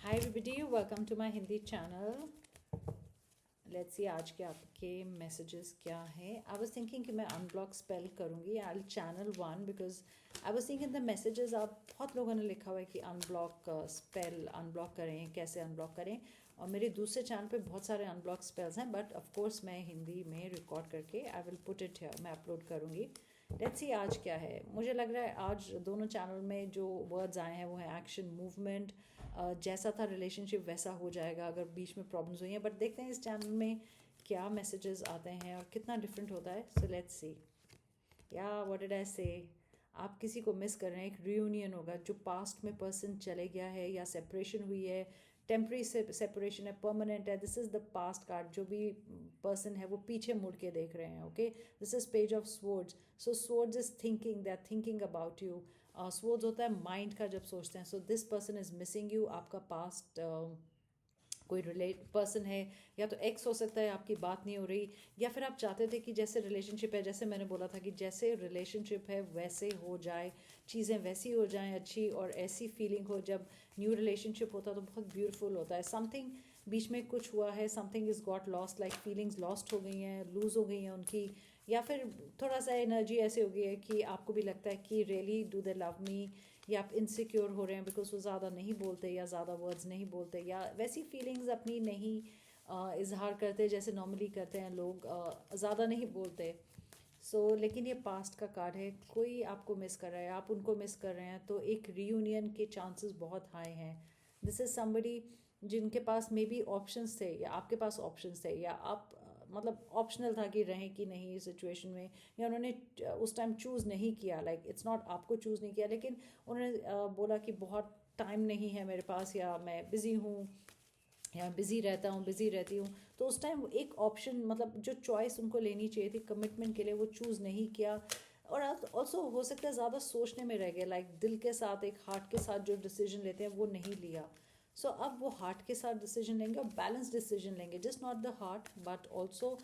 Hi everybody, welcome to my Hindi channel. Let's see आज के आपके messages क्या हैं. I was thinking कि मैं unblock spell करूँगी. I'll channel one because I was thinking the messages आप बहुत लोगों ने लिखा हुआ है कि unblock spell unblock करें, कैसे unblock करें. और मेरे दूसरे चैनल पे बहुत सारे unblock spells हैं, but of course मैं हिंदी में रिकॉर्ड करके I will put it here, मैं अपलोड करूँगी. लेट्स सी आज क्या है. मुझे लग रहा है आज दोनों चैनल में जो वर्ड्स आए हैं वो है एक्शन, मूवमेंट. जैसा था रिलेशनशिप वैसा हो जाएगा अगर बीच में प्रॉब्लम्स हुई हैं, बट देखते हैं इस चैनल में क्या मैसेजेस आते हैं और कितना डिफरेंट होता है. So let's see. या व्हाट डिड आई से. आप किसी को मिस कर रहे हैं. एक रियूनियन होगा. जो पास्ट में पर्सन चले गया है या सेपरेशन हुई है, टेम्प्रेरी सेपरेशन है, परमानेंट है. This is the past card. जो भी पर्सन है वो पीछे मुड़ के देख रहे हैं. Okay, this is page of swords. So swords is thinking, they are thinking about you. Swords होता है माइंड का जब सोचते हैं. So this person is missing you. आपका पास्ट कोई रिलेट पर्सन है, या तो एक्स हो सकता है, आपकी बात नहीं हो रही, या फिर आप चाहते थे कि जैसे रिलेशनशिप है, जैसे मैंने बोला था कि जैसे रिलेशनशिप है वैसे हो जाए, चीज़ें वैसी हो जाएं अच्छी, और ऐसी फीलिंग हो. जब न्यू रिलेशनशिप होता है तो बहुत ब्यूटीफुल होता है. समथिंग बीच में कुछ हुआ है, something is got lost, like feelings lost हो गई हैं, लूज़ हो गई हैं उनकी, या फिर थोड़ा सा एनर्जी ऐसे हो गई है कि आपको भी लगता है कि really do they love me, या आप इनसिक्योर हो रहे हैं बिकॉज वो ज़्यादा नहीं बोलते या ज़्यादा वर्ड्स नहीं बोलते, या वैसी फीलिंग्स अपनी नहीं इजहार करते जैसे नॉर्मली करते हैं लोग, ज़्यादा नहीं बोलते. लेकिन ये पास्ट का कार्ड है. कोई आपको मिस कर रहा है, आप उनको मिस कर रहे हैं, तो एक रीयूनियन के चांसेस बहुत हाई हैं. दिस इज़ समबडी जिनके पास मे बी ऑप्शंस थे, या आपके पास ऑप्शंस थे, या आप मतलब ऑप्शनल था कि रहें कि नहीं इस सिचुएशन में, या उन्होंने उस टाइम चूज़ नहीं किया. लाइक इट्स नॉट आपको चूज़ नहीं किया, लेकिन उन्होंने बोला कि बहुत टाइम नहीं है मेरे पास, या मैं बिज़ी हूँ, या बिज़ी रहता हूँ, बिज़ी रहती हूँ. तो उस टाइम एक ऑप्शन, मतलब जो चॉइस उनको लेनी चाहिए थी कमिटमेंट के लिए, वो चूज़ नहीं किया. और ऑल्सो हो सकता है ज़्यादा सोचने में रह गए, लाइक दिल के साथ, एक हार्ट के साथ जो डिसीजन लेते हैं वो नहीं लिया. अब वो हार्ट के साथ डिसीजन लेंगे और बैलेंस डिसीजन लेंगे. Just not the heart but also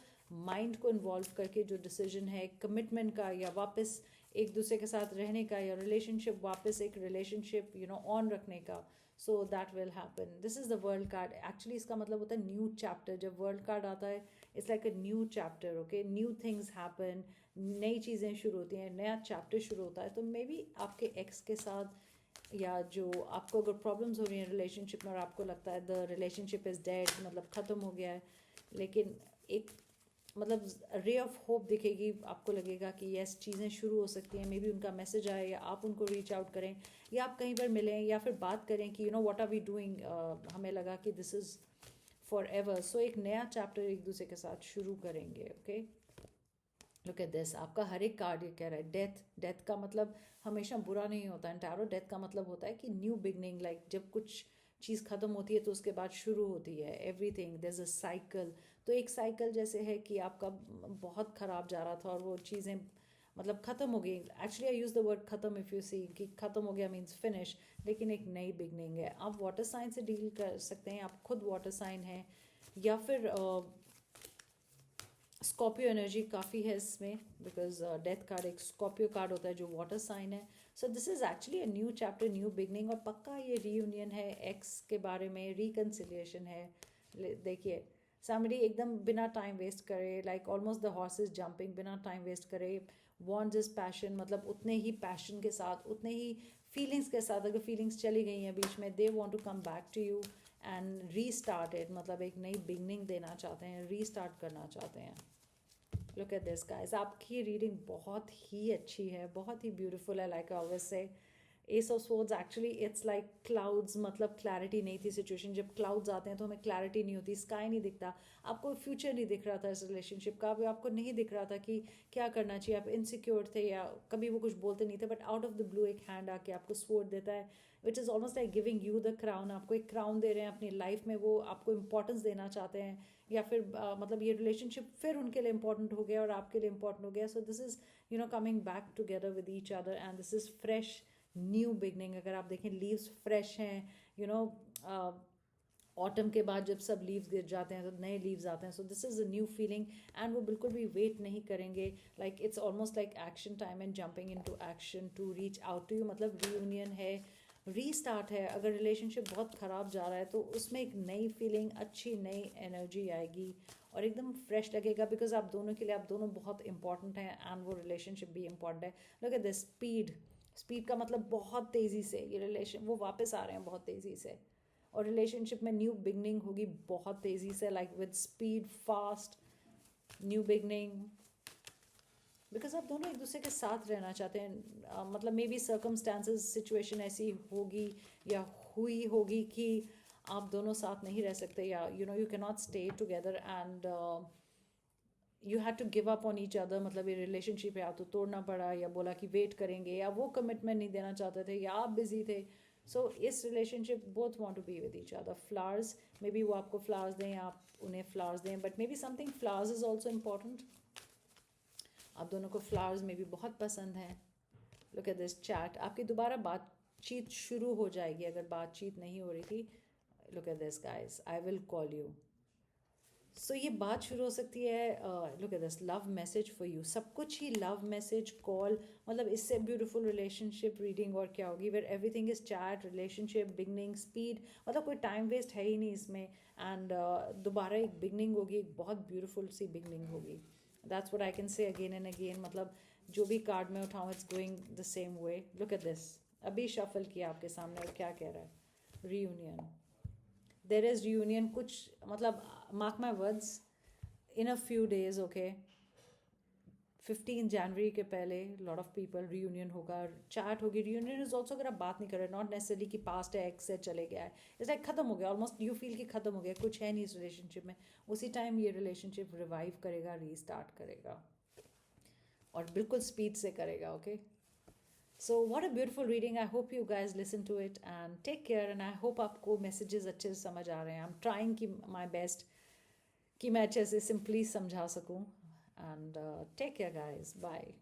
mind को इन्वॉल्व करके जो डिसीजन है कमिटमेंट का, या वापस एक दूसरे के साथ रहने का, या रिलेशनशिप वापस एक रिलेशनशिप ऑन रखने का. So that will happen. This is the world card. Actually इसका मतलब होता है न्यू चैप्टर. जब वर्ल्ड कार्ड आता है it's like a new chapter. Okay, new things happen, नई चीज़ें शुरू होती हैं, नया चैप्टर शुरू होता है. तो मे बी आपके एक्स के साथ, या जो आपको अगर प्रॉब्लम्स हो रही हैं रिलेशनशिप में और आपको लगता है द रिलेशनशिप इज़ डेड, मतलब ख़त्म हो गया है, लेकिन एक मतलब रे ऑफ होप दिखेगी. आपको लगेगा कि यस चीज़ें शुरू हो सकती हैं. मे बी उनका मैसेज आए, या आप उनको रीच आउट करें, या आप कहीं पर मिलें, या फिर बात करें कि व्हाट आर वी डूइंग. हमें लगा कि दिस इज़ फॉर एवर. एक नया चैप्टर एक दूसरे के साथ शुरू करेंगे. Okay, look at this. आपका हर एक कार्ड ये कह रहा है डेथ. डेथ का मतलब हमेशा बुरा नहीं होता है. टैरो डेथ का मतलब होता है कि न्यू बिगनिंग, लाइक जब कुछ चीज़ ख़त्म होती है तो उसके बाद शुरू होती है. Everything there is a cycle. तो एक साइकिल जैसे है कि आपका बहुत ख़राब जा रहा था और वो चीज़ें मतलब ख़त्म हो गई. Actually I use the word ख़त्म. इफ़ यू सी कि ख़त्म हो गया मीन्स फिनिश, लेकिन एक नई बिगनिंग है. आप वाटर साइन से डील कर सकते हैं. आप खुद वाटर साइन हैं, या फिर स्कॉर्पियो एनर्जी काफ़ी है इसमें, बिकॉज डेथ कार्ड एक स्कॉर्पियो कार्ड होता है जो वाटर साइन है. This is actually a new chapter, new beginning. और पक्का ये रीयूनियन है. एक्स के बारे में रिकन्सिलिएशन है. देखिए, समबडी एकदम बिना टाइम वेस्ट करे, like almost the horse is jumping, बिना टाइम वेस्ट करे. वॉन्ट्स इज पैशन, मतलब उतने ही पैशन के साथ, उतने ही फीलिंग्स के साथ. अगर फीलिंग्स चली गई हैं बीच में, they want to come back to you and restart it. मतलब एक नई बिगनिंग देना चाहते हैं, रीस्टार्ट करना चाहते हैं. Look at this guys. आपकी रीडिंग बहुत ही अच्छी है, बहुत ही ब्यूटीफुल है. Like I always say, S of swords actually it's like clouds. मतलब क्लैरिटी नहीं थी सिचुएशन. जब क्लाउड्स आते हैं तो हमें क्लैरिटी नहीं होती, स्काई नहीं दिखता, आपको फ्यूचर नहीं दिख रहा था इस रिलेशनशिप का. अभी आपको नहीं दिख रहा था कि क्या करना चाहिए. आप इनसिक्योर थे, या कभी वो कुछ बोलते नहीं थे, but out of the blue एक हैंड आके आपको स्वॉर्ड देता है, which is almost like giving you the crown. आपको एक क्राउन दे रहे हैं अपनी लाइफ में. वो आपको इंपॉर्टेंस देना चाहते हैं, या फिर मतलब ये रिलेशनशिप फिर उनके लिए इंपॉर्टेंट हो गया और आपके लिए इंपॉर्टेंट हो गया. सो this is coming back together with each other, and this is fresh new beginning. अगर आप देखें लीव्स फ्रेश हैं, ऑटम के बाद जब सब लीव्स गिर जाते हैं तो नए लीव्स आते हैं. So this is a new feeling, and वो बिल्कुल भी वेट नहीं करेंगे. Like it's almost like action time and jumping into action to reach out to you. मतलब रीयूनियन है. रीस्टार्ट है। अगर रिलेशनशिप बहुत ख़राब जा रहा है तो उसमें एक नई फीलिंग, अच्छी नई एनर्जी आएगी और एकदम फ्रेश लगेगा, बिकॉज आप दोनों के लिए, आप दोनों बहुत इंपॉर्टेंट हैं एंड वो रिलेशनशिप भी इंपॉर्टेंट है। Look at this speed. Speed का मतलब बहुत तेज़ी से ये रिलेशन, वो वापस आ रहे हैं बहुत तेज़ी से, और रिलेशनशिप में न्यू बिगनिंग होगी बहुत तेज़ी से, like with speed, fast new beginning, because आप दोनों एक दूसरे के साथ रहना चाहते हैं। मतलब मे बी सर्कमस्टांसेस, सिचुएशन ऐसी होगी या हुई होगी कि आप दोनों साथ नहीं रह सकते, या you can not stay together and you had to give up on each other. मतलब ये रिलेशनशिप या तो तोड़ना पड़ा, या बोला कि वेट करेंगे, या वो कमिटमेंट नहीं देना चाहते थे, या आप बिजी थे। सो इस relationship both want to be with each other. Flowers, maybe वो आपको फ्लावर्स दें या आप उन्हें फ्लावर्स दें, but maybe something flowers is also important. आप दोनों को फ्लावर्स में भी बहुत पसंद हैं। Look at this chat. आपकी दोबारा बातचीत शुरू हो जाएगी अगर बातचीत नहीं हो रही थी। Look at this guys, I will call you. So ये बात शुरू हो सकती है। Look at this, love message for you. सब कुछ ही लव मैसेज, कॉल, मतलब इससे ब्यूटीफुल रिलेशनशिप रीडिंग और क्या होगी, where everything is chat, relationship, beginning, speed, मतलब कोई टाइम वेस्ट है ही नहीं इसमें। एंड दोबारा एक बिगनिंग होगी, एक बहुत ब्यूटीफुल सी बिगनिंग होगी। That's what I can say again and again. मतलब जो भी कार्ड में उठाऊँ, it's going the same way. Look at this, अभी शफल किया आपके सामने और क्या कह रहा है, रीयूनियन। देर इज रियूनियन, कुछ मतलब mark my words, in a few days, okay, 15 जनवरी के पहले लॉट ऑफ पीपल रियूनियन होगा, चैट होगी। रियूनियन इज ऑल्सो, अगर आप बात नहीं कर रहे, नॉट नेसेसरली कि पास्ट है, एक्स से चले गया है, इट्स लाइक खत्म हो गया ऑलमोस्ट, यू फील कि खत्म हो गया, कुछ है नहीं इस रिलेशनशिप में। उसी टाइम ये रिलेशनशिप रिवाइव करेगा, रीस्टार्ट करेगा, और बिल्कुल स्पीड से करेगा, okay. So what a beautiful reading. I hope you guys listen to it and take care, and I hope आपको मैसेजेस अच्छे से समझ आ रहे हैं। आई एम ट्राइंग कि माई बेस्ट कि मैं अच्छे से सिंपली समझा सकूँ। And take care guys, bye.